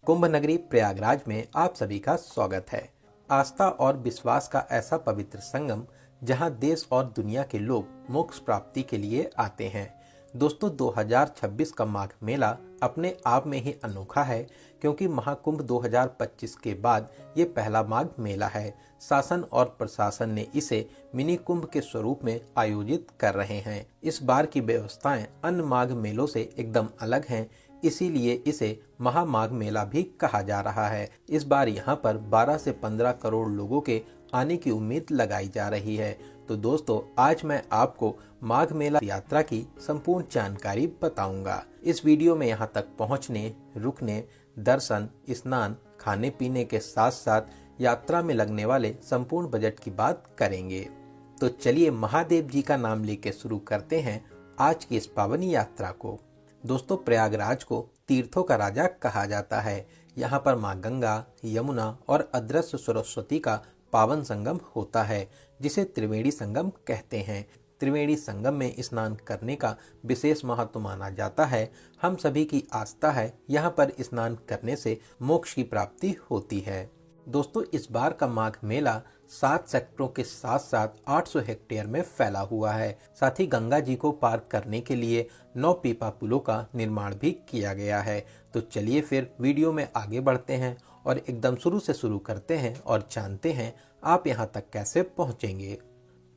कुंभ नगरी प्रयागराज में आप सभी का स्वागत है। आस्था और विश्वास का ऐसा पवित्र संगम जहां देश और दुनिया के लोग मोक्ष प्राप्ति के लिए आते हैं। दोस्तों, 2026 का माघ मेला अपने आप में ही अनोखा है, क्योंकि महाकुंभ 2025 के बाद ये पहला माघ मेला है। शासन और प्रशासन ने इसे मिनी कुंभ के स्वरूप में आयोजित कर रहे हैं। इस बार की व्यवस्थाएं अन्य माघ मेलों से एकदम अलग हैं, इसीलिए इसे महामाघ मेला भी कहा जा रहा है। इस बार यहाँ पर 12 से 15 करोड़ लोगों के आने की उम्मीद लगाई जा रही है। तो दोस्तों, आज मैं आपको माघ मेला यात्रा की संपूर्ण जानकारी बताऊंगा। इस वीडियो में यहाँ तक पहुँचने, रुकने, दर्शन, स्नान, खाने पीने के साथ साथ यात्रा में लगने वाले संपूर्ण बजट की बात करेंगे। तो चलिए महादेव जी का नाम लेके शुरू करते हैं आज की इस पावन यात्रा को। दोस्तों, प्रयागराज को तीर्थों का राजा कहा जाता है। यहाँ पर माँ गंगा, यमुना और अदृश्य सरस्वती का पावन संगम होता है, जिसे त्रिवेणी संगम कहते हैं। त्रिवेणी संगम में स्नान करने का विशेष महत्व माना जाता है। हम सभी की आस्था है, यहाँ पर स्नान करने से मोक्ष की प्राप्ति होती है। दोस्तों, इस बार का माघ मेला 7 सेक्टरों के साथ साथ 800 हेक्टेयर में फैला हुआ है। साथ ही गंगा जी को पार करने के लिए 9 पीपा पुलों का निर्माण भी किया गया है। तो चलिए फिर वीडियो में आगे बढ़ते हैं और एकदम शुरू से शुरू करते हैं और जानते हैं आप यहाँ तक कैसे पहुँचेंगे।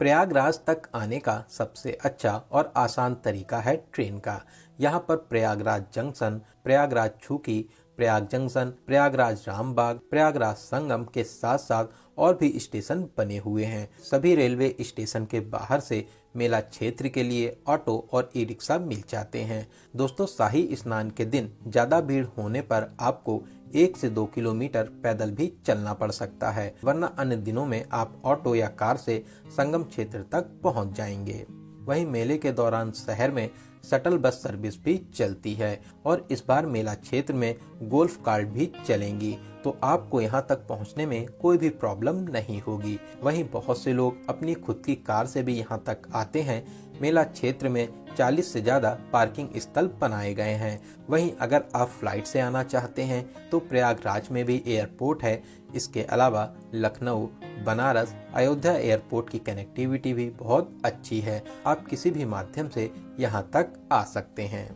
प्रयागराज तक आने का सबसे अच्छा और आसान तरीका है ट्रेन का। यहाँ पर प्रयागराज जंक्शन, प्रयागराज छुकी, प्रयाग जंक्शन, प्रयागराज रामबाग, प्रयागराज संगम के साथ साथ और भी स्टेशन बने हुए हैं। सभी रेलवे स्टेशन के बाहर से मेला क्षेत्र के लिए ऑटो और ई रिक्शा मिल जाते हैं। दोस्तों, शाही स्नान के दिन ज्यादा भीड़ होने पर आपको 1 से 2 किलोमीटर पैदल भी चलना पड़ सकता है, वरना अन्य दिनों में आप ऑटो या कार से संगम क्षेत्र तक पहुंच जाएंगे। वहीं मेले के दौरान शहर में शटल बस सर्विस भी चलती है और इस बार मेला क्षेत्र में गोल्फ कार्ट भी चलेंगी, तो आपको यहाँ तक पहुँचने में कोई भी प्रॉब्लम नहीं होगी। वहीं बहुत से लोग अपनी खुद की कार से भी यहाँ तक आते हैं। मेला क्षेत्र में 40 से ज्यादा पार्किंग स्थल बनाए गए हैं। वहीं अगर आप फ्लाइट से आना चाहते हैं तो प्रयागराज में भी एयरपोर्ट है। इसके अलावा लखनऊ, बनारस, अयोध्या एयरपोर्ट की कनेक्टिविटी भी बहुत अच्छी है। आप किसी भी माध्यम से यहाँ तक आ सकते हैं।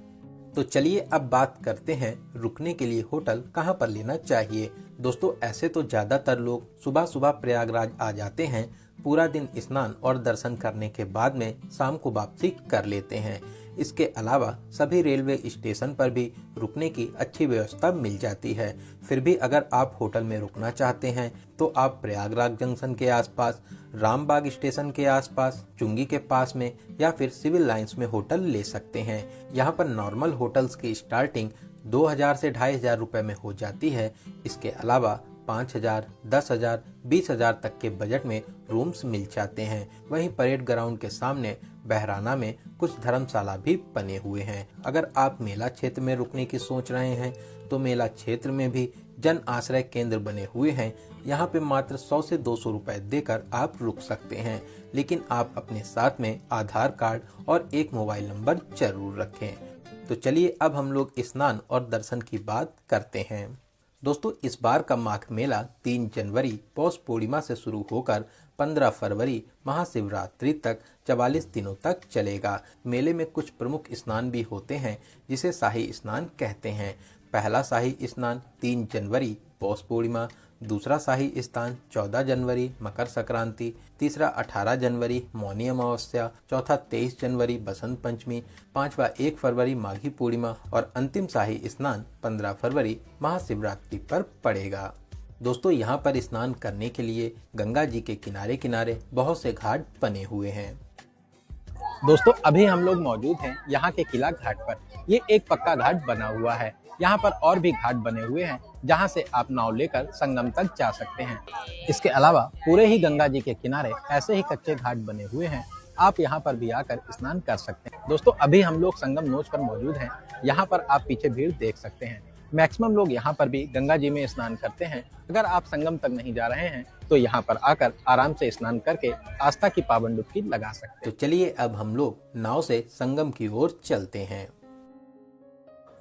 तो चलिए अब बात करते हैं रुकने के लिए होटल कहाँ पर लेना चाहिए। दोस्तों, ऐसे तो ज्यादातर लोग सुबह सुबह प्रयागराज आ जाते हैं, पूरा दिन स्नान और दर्शन करने के बाद में शाम को वापसी कर लेते हैं। इसके अलावा सभी रेलवे स्टेशन पर भी रुकने की अच्छी व्यवस्था मिल जाती है। फिर भी अगर आप होटल में रुकना चाहते हैं तो आप प्रयागराज जंक्शन के आसपास, रामबाग स्टेशन के आसपास, चुंगी के पास में या फिर सिविल लाइंस में होटल ले सकते हैं। यहाँ पर नॉर्मल होटल्स की स्टार्टिंग 2000 से 2500 रुपए में हो जाती है। इसके अलावा 5000, 10,000, 20,000 तक के बजट में रूम्स मिल जाते हैं। वहीं परेड ग्राउंड के सामने बहराना में कुछ धर्मशाला भी बने हुए हैं। अगर आप मेला क्षेत्र में रुकने की सोच रहे हैं तो मेला क्षेत्र में भी जन आश्रय केंद्र बने हुए हैं। यहाँ पे मात्र 100 से 200 रुपए देकर आप रुक सकते हैं, लेकिन आप अपने साथ में आधार कार्ड और एक मोबाइल नंबर जरूर रखें। तो चलिए अब हम लोग स्नान और दर्शन की बात करते हैं। दोस्तों, इस बार का माघ मेला 3 जनवरी पौष पूर्णिमा से शुरू होकर 15 फरवरी महाशिवरात्रि तक 44 दिनों तक चलेगा। मेले में कुछ प्रमुख स्नान भी होते हैं, जिसे शाही स्नान कहते हैं। पहला शाही स्नान 3 जनवरी पौष पूर्णिमा, दूसरा शाही स्नान 14 जनवरी मकर संक्रांति, तीसरा 18 जनवरी मौनी अमावस्या, चौथा 23 जनवरी बसंत पंचमी, पांचवा 1 फरवरी माघी पूर्णिमा और अंतिम शाही स्नान 15 फरवरी महाशिवरात्रि पर पड़ेगा। दोस्तों, यहाँ पर स्नान करने के लिए गंगा जी के किनारे किनारे बहुत से घाट बने हुए हैं। दोस्तों, अभी हम लोग मौजूद हैं यहाँ के किला घाट पर। ये एक पक्का घाट बना हुआ है। यहाँ पर और भी घाट बने हुए हैं जहाँ से आप नाव लेकर संगम तक जा सकते हैं। इसके अलावा पूरे ही गंगा जी के किनारे ऐसे ही कच्चे घाट बने हुए हैं। आप यहाँ पर भी आकर स्नान कर सकते हैं। दोस्तों, अभी हम लोग संगम नोच पर मौजूद हैं। यहाँ पर आप पीछे भीड़ देख सकते हैं। मैक्सिमम लोग यहाँ पर भी गंगा जी में स्नान करते हैं। अगर आप संगम तक नहीं जा रहे हैं तो यहाँ पर आकर आराम से स्नान करके आस्था की पावन डुबकी लगा सकते हैं। तो चलिए अब हम लोग नाव से संगम की ओर चलते हैं।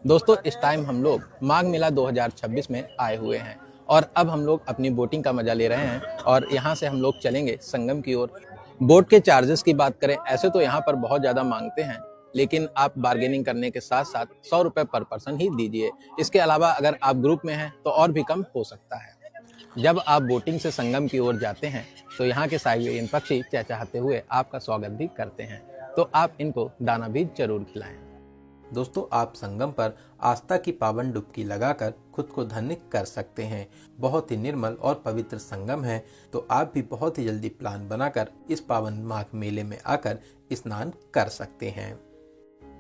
दोस्तों इस टाइम हम लोग माघ मेला 2026 में आए हुए हैं और अब हम लोग अपनी बोटिंग का मजा ले रहे हैं और यहाँ से हम लोग चलेंगे संगम की ओर। बोट के चार्जेस की बात करें ऐसे तो यहाँ पर बहुत ज़्यादा मांगते हैं, लेकिन आप बार्गेनिंग करने के साथ साथ 100 रुपये पर पर्सन ही दीजिए। इसके अलावा अगर आप ग्रुप में हैं तो और भी कम हो सकता है। जब आप बोटिंग से संगम की ओर जाते हैं तो यहाँ के साइबेरियन पक्षी चहचहाते हुए आपका स्वागत भी करते हैं, तो आप इनको दाना भी जरूर खिलाएं। दोस्तों आप संगम पर आस्था की पावन डुबकी लगाकर खुद को धन्य कर सकते हैं। बहुत ही निर्मल और पवित्र संगम है, तो आप भी बहुत ही जल्दी प्लान बनाकर इस पावन माघ मेले में आकर स्नान कर सकते हैं।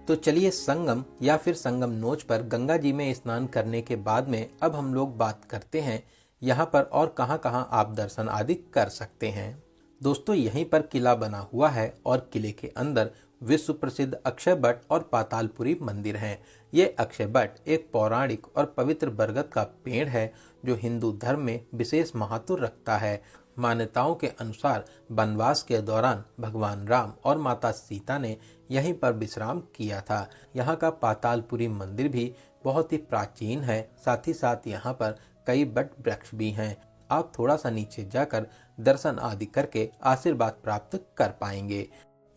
तो चलिए संगम या फिर संगम नोच पर गंगा जी में स्नान करने के बाद में अब हम लोग बात करते हैं यहाँ पर और कहाँ आप दर्शन आदि कर सकते हैं। दोस्तों यहीं पर किला बना हुआ है और किले के अंदर विश्व प्रसिद्ध अक्षय वट और पातालपुरी मंदिर हैं। ये अक्षय वट एक पौराणिक और पवित्र बरगद का पेड़ है जो हिंदू धर्म में विशेष महत्व रखता है। मान्यताओं के अनुसार वनवास के दौरान भगवान राम और माता सीता ने यहीं पर विश्राम किया था। यहाँ का पातालपुरी मंदिर भी बहुत ही प्राचीन है, साथ ही साथ यहाँ पर कई वट वृक्ष भी हैं। आप थोड़ा सा नीचे जाकर दर्शन आदि करके आशीर्वाद प्राप्त कर पाएंगे।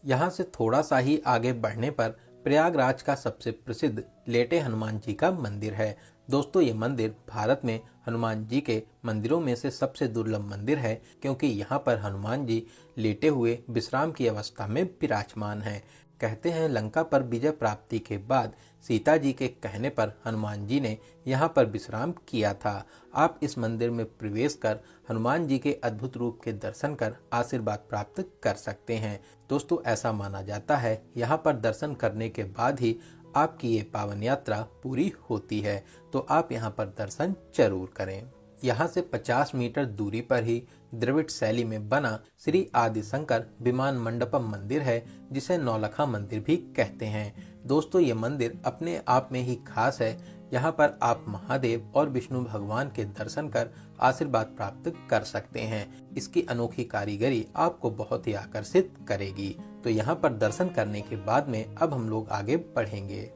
यहाँ से थोड़ा सा ही आगे बढ़ने पर प्रयागराज का सबसे प्रसिद्ध लेटे हनुमान जी का मंदिर है। दोस्तों ये मंदिर भारत में हनुमान जी के मंदिरों में से सबसे दुर्लभ मंदिर है, क्योंकि यहाँ पर हनुमान जी लेटे हुए विश्राम की अवस्था में विराजमान है। कहते हैं लंका पर विजय प्राप्ति के बाद सीता जी के कहने पर हनुमान जी ने यहाँ पर विश्राम किया था। आप इस मंदिर में प्रवेश कर हनुमान जी के अद्भुत रूप के दर्शन कर आशीर्वाद प्राप्त कर सकते हैं। दोस्तों ऐसा माना जाता है यहाँ पर दर्शन करने के बाद ही आपकी ये पावन यात्रा पूरी होती है, तो आप यहाँ पर दर्शन जरूर करें। यहाँ से 50 मीटर दूरी पर ही द्रविड़ शैली में बना श्री आदिशंकर विमान मंडपम मंदिर है, जिसे नौलखा मंदिर भी कहते हैं। दोस्तों ये मंदिर अपने आप में ही खास है। यहाँ पर आप महादेव और विष्णु भगवान के दर्शन कर आशीर्वाद प्राप्त कर सकते हैं। इसकी अनोखी कारीगरी आपको बहुत ही आकर्षित करेगी। तो यहाँ पर दर्शन करने के बाद में अब हम लोग आगे बढ़ेंगे।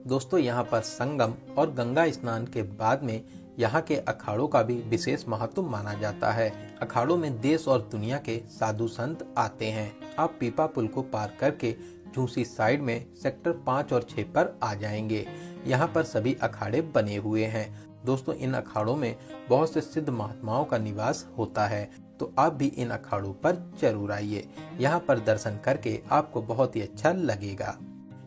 दोस्तों यहाँ पर संगम और गंगा स्नान के बाद में यहाँ के अखाड़ों का भी विशेष महत्व माना जाता है। अखाड़ों में देश और दुनिया के साधु संत आते हैं। आप पीपा पुल को पार करके झूसी साइड में सेक्टर 5 और 6 पर आ जाएंगे। यहाँ पर सभी अखाड़े बने हुए हैं। दोस्तों इन अखाड़ों में बहुत से सिद्ध महात्माओं का निवास होता है, तो आप भी इन अखाड़ों पर जरूर आइए। यहाँ पर दर्शन करके आपको बहुत ही अच्छा लगेगा।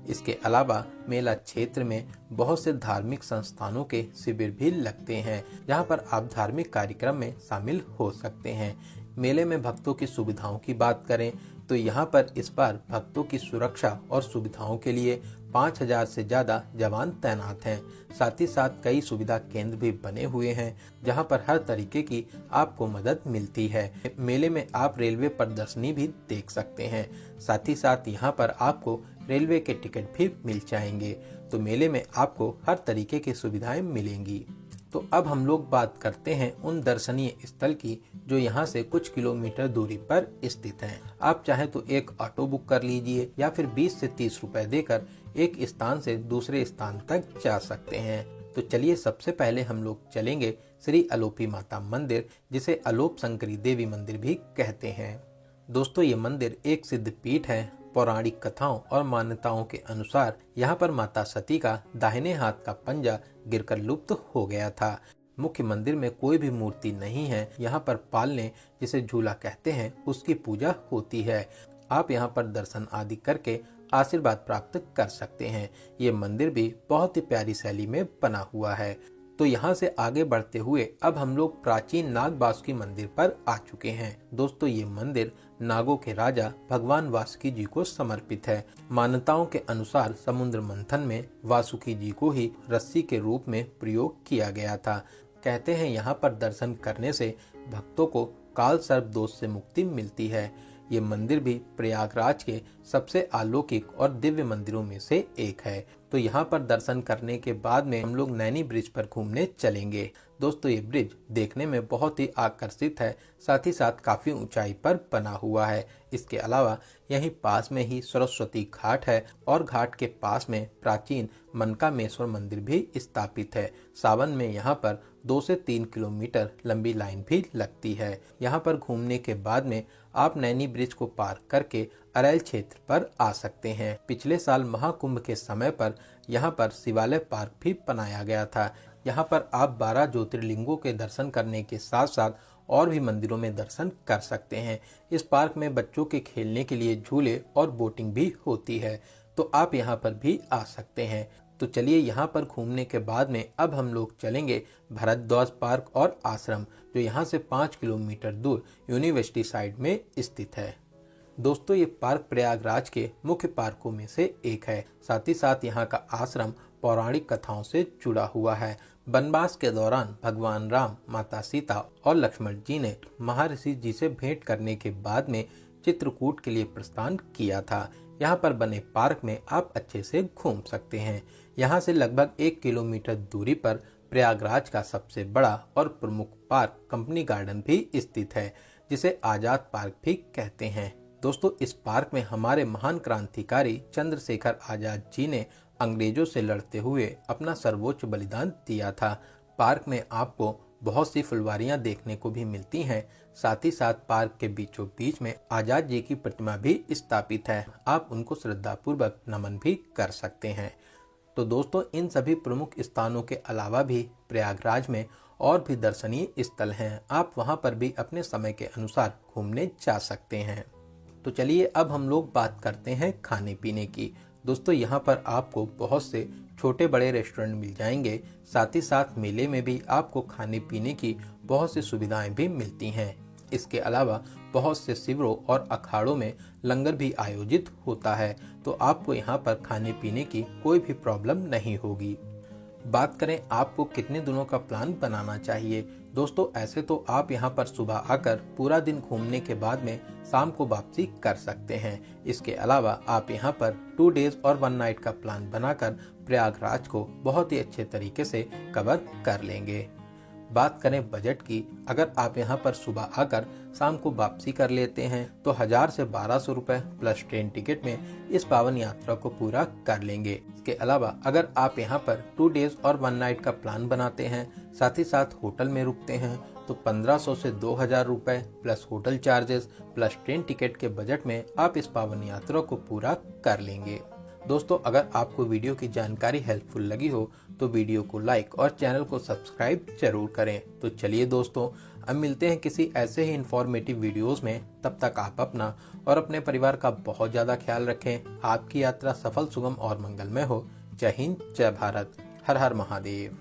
इसके अलावा मेला क्षेत्र में बहुत से धार्मिक संस्थानों के शिविर भी लगते हैं, जहाँ पर आप धार्मिक कार्यक्रम में शामिल हो सकते हैं। मेले में भक्तों की सुविधाओं की बात करें तो यहाँ पर इस बार भक्तों की सुरक्षा और सुविधाओं के लिए 5000 से ज्यादा जवान तैनात हैं। साथ ही साथ कई सुविधा केंद्र भी बने हुए हैं, जहाँ पर हर तरीके की आपको मदद मिलती है। मेले में आप रेलवे प्रदर्शनी भी देख सकते हैं। साथ ही साथ यहाँ पर आपको रेलवे के टिकट भी मिल जाएंगे। तो मेले में आपको हर तरीके की सुविधाएं मिलेंगी। तो अब हम लोग बात करते हैं उन दर्शनीय स्थल की जो यहाँ से कुछ किलोमीटर दूरी पर स्थित हैं। आप चाहे तो एक ऑटो बुक कर लीजिए या फिर 20 से 30 रुपए देकर एक स्थान से दूसरे स्थान तक जा सकते हैं। तो चलिए सबसे पहले हम लोग चलेंगे श्री अलोपी माता मंदिर, जिसे अलोप शंकरी देवी मंदिर भी कहते हैं। दोस्तों ये मंदिर एक सिद्ध पीठ है। पौराणिक कथाओं और मान्यताओं के अनुसार यहाँ पर माता सती का दाहिने हाथ का पंजा गिरकर लुप्त हो गया था। मुख्य मंदिर में कोई भी मूर्ति नहीं है। यहाँ पर पालने, जिसे झूला कहते हैं, उसकी पूजा होती है। आप यहाँ पर दर्शन आदि करके आशीर्वाद प्राप्त कर सकते हैं। ये मंदिर भी बहुत ही प्यारी शैली में बना हुआ है। तो यहाँ से आगे बढ़ते हुए अब हम लोग प्राचीन नाग वासुकी मंदिर पर आ चुके हैं। दोस्तों ये मंदिर नागों के राजा भगवान वासुकी जी को समर्पित है। मान्यताओं के अनुसार समुद्र मंथन में वासुकी जी को ही रस्सी के रूप में प्रयोग किया गया था। कहते हैं यहाँ पर दर्शन करने से भक्तों को काल सर्प दोष से मुक्ति मिलती है। ये मंदिर भी प्रयागराज के सबसे अलौकिक और दिव्य मंदिरों में से एक है। तो यहाँ पर दर्शन करने के बाद में हम लोग नैनी ब्रिज पर घूमने चलेंगे। दोस्तों ये ब्रिज देखने में बहुत ही आकर्षित है, साथ ही साथ काफी ऊंचाई पर बना हुआ है। इसके अलावा यहीं पास में ही सरस्वती घाट है और घाट के पास में प्राचीन मनकामेश्वर मंदिर भी स्थापित है। सावन में यहाँ पर 2 से 3 किलोमीटर लंबी लाइन भी लगती है। यहाँ पर घूमने के बाद में आप नैनी ब्रिज को पार करके अरैल क्षेत्र पर आ सकते हैं। पिछले साल महाकुंभ के समय पर यहाँ पर शिवालय पार्क भी बनाया गया था। यहाँ पर आप 12 ज्योतिर्लिंगों के दर्शन करने के साथ साथ और भी मंदिरों में दर्शन कर सकते हैं। इस पार्क में बच्चों के खेलने के लिए झूले और बोटिंग भी होती है, तो आप यहाँ पर भी आ सकते हैं। तो चलिए यहाँ पर घूमने के बाद में अब हम लोग चलेंगे भरद्वाज पार्क और आश्रम, जो यहाँ से 5 किलोमीटर दूर यूनिवर्सिटी साइड में स्थित है। दोस्तों ये पार्क प्रयागराज के मुख्य पार्कों में से एक है। साथ ही साथ यहाँ का आश्रम पौराणिक कथाओं से जुड़ा हुआ है। वनवास के दौरान भगवान राम, माता सीता और लक्ष्मण जी ने महर्षि जी से भेंट करने के बाद में चित्रकूट के लिए प्रस्थान किया था। यहाँ पर बने पार्क में आप अच्छे से घूम सकते हैं। यहाँ से लगभग 1 किलोमीटर दूरी पर प्रयागराज का सबसे बड़ा और प्रमुख पार्क कंपनी गार्डन भी स्थित है, जिसे आजाद पार्क भी कहते हैं। दोस्तों इस पार्क में हमारे महान क्रांतिकारी चंद्रशेखर आजाद जी ने अंग्रेजों से लड़ते हुए अपना सर्वोच्च बलिदान दिया था। पार्क में आपको बहुत सी फुलवारियां देखने को भी मिलती हैं। साथ ही साथ पार्क के बीचों बीच में आजाद जी की प्रतिमा भी स्थापित है। आप उनको श्रद्धापूर्वक नमन भी कर सकते हैं। तो दोस्तों इन सभी प्रमुख स्थानों के अलावा भी प्रयागराज में और भी दर्शनीय स्थल हैं। आप वहां पर भी अपने समय के अनुसार घूमने जा सकते हैं। तो चलिए अब हम लोग बात करते हैं खाने पीने की। दोस्तों यहाँ पर आपको बहुत से छोटे बड़े रेस्टोरेंट मिल जाएंगे। साथ ही साथ मेले में भी आपको खाने पीने की बहुत सी सुविधाएं भी मिलती हैं। इसके अलावा बहुत से शिविरों और अखाड़ों में लंगर भी आयोजित होता है, तो आपको यहाँ पर खाने पीने की कोई भी प्रॉब्लम नहीं होगी। बात करें आपको कितने दिनों का प्लान बनाना चाहिए। दोस्तों ऐसे तो आप यहाँ पर सुबह आकर पूरा दिन घूमने के बाद में शाम को वापसी कर सकते हैं। इसके अलावा आप यहाँ पर 2 डेज और 1 नाइट का प्लान बनाकर प्रयागराज को बहुत ही अच्छे तरीके से कवर कर लेंगे। बात करें बजट की, अगर आप यहाँ पर सुबह आकर शाम को वापसी कर लेते हैं तो 1000 से 1200 रुपए प्लस ट्रेन टिकट में इस पावन यात्रा को पूरा कर लेंगे। इसके अलावा अगर आप यहाँ पर 2 डेज और 1 नाइट का प्लान बनाते हैं, साथ ही साथ होटल में रुकते हैं, तो 1500 से 2000 रुपए plus hotel charges plus train ticket के बजट में आप इस पावन यात्रा को पूरा कर लेंगे। दोस्तों अगर आपको वीडियो की जानकारी हेल्पफुल लगी हो तो वीडियो को लाइक और चैनल को सब्सक्राइब जरूर करें। तो चलिए दोस्तों अब मिलते हैं किसी ऐसे ही इंफॉर्मेटिव वीडियोस में। तब तक आप अपना और अपने परिवार का बहुत ज़्यादा ख्याल रखें। आपकी यात्रा सफल, सुगम और मंगलमय हो। जय हिंद, जय भारत, हर हर महादेव।